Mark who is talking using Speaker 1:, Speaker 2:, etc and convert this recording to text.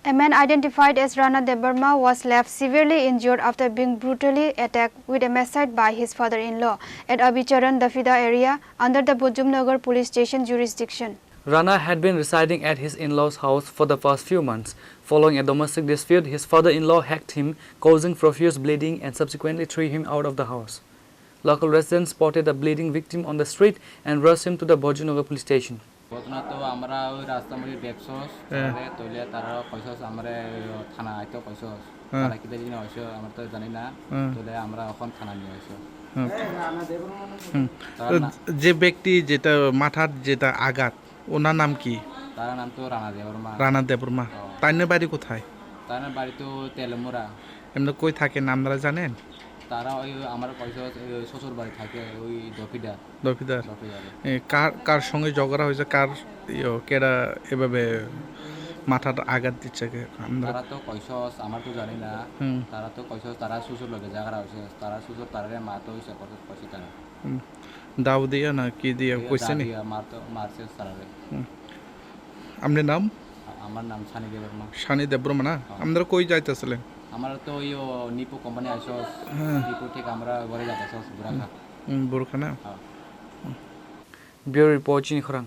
Speaker 1: A man identified as Rana Debbarma was left severely injured after being brutally attacked with a machete by his father-in-law at Abhicharan Dafida area under the Bodhjungnagar Police Station jurisdiction.
Speaker 2: Rana had been residing at his in-laws' house for the past few months. Following a domestic dispute, his father-in-law hacked him, causing profuse bleeding and subsequently threw him out of the house. Local residents spotted the bleeding victim on the street and rushed him to the Bodhjungnagar Police Station.
Speaker 3: ঘটনা তো আমরা ওই রাস্তা মধ্যে দেখছস তইলে তারা কইছস আমরা থানা আইতো কইছস তারা কি জানি না হইছে আমরা তো জানি না তইলে আমরা এখন থানা নিয়ে আইছো
Speaker 4: যে ব্যক্তি যেটা মাথার যেটা আঘাত ওনার নাম কি?
Speaker 3: তার নাম তো রানা দেববর্মা।
Speaker 4: রানা দেববর্মা। তাইনের বাড়ি কোথায়?
Speaker 3: তার বাড়ি তো তেলমুরা।
Speaker 4: এমনি কই থাকেন আপনারা জানেন?
Speaker 3: তারা ওই আমার কইছস শ্বশুর বাড়ি থাকে ওই দফিদা।
Speaker 4: কার সঙ্গে ঝগড়া হয়েছে? কার কেডা এভাবে মাথার আঘাত দিচ্ছে?
Speaker 3: তারা তো কইছস আমার তো জানি না। তারা তো কইছস তারা শ্বশুর লগে ঝগড়া হইছে। তারা শ্বশুর তারে মা তো হইছে কইছে তারা।
Speaker 4: দাও দিয়া না কি দিয়া কইছে নি?
Speaker 3: মারছে তারারে।
Speaker 4: আপনার নাম?
Speaker 3: আমার নাম ছানি দেববর্মা।
Speaker 4: ছানি দেববর্মা না? আপনারা কই যাইতেছিলেন?
Speaker 3: আমরা তো ওই নিপু কোম্পানি আইছস নিপু থেকে আমরা ঘরে যাইতেছস বুরাখা।
Speaker 4: বুরখা না?
Speaker 2: Bureau Report Chini Khorang.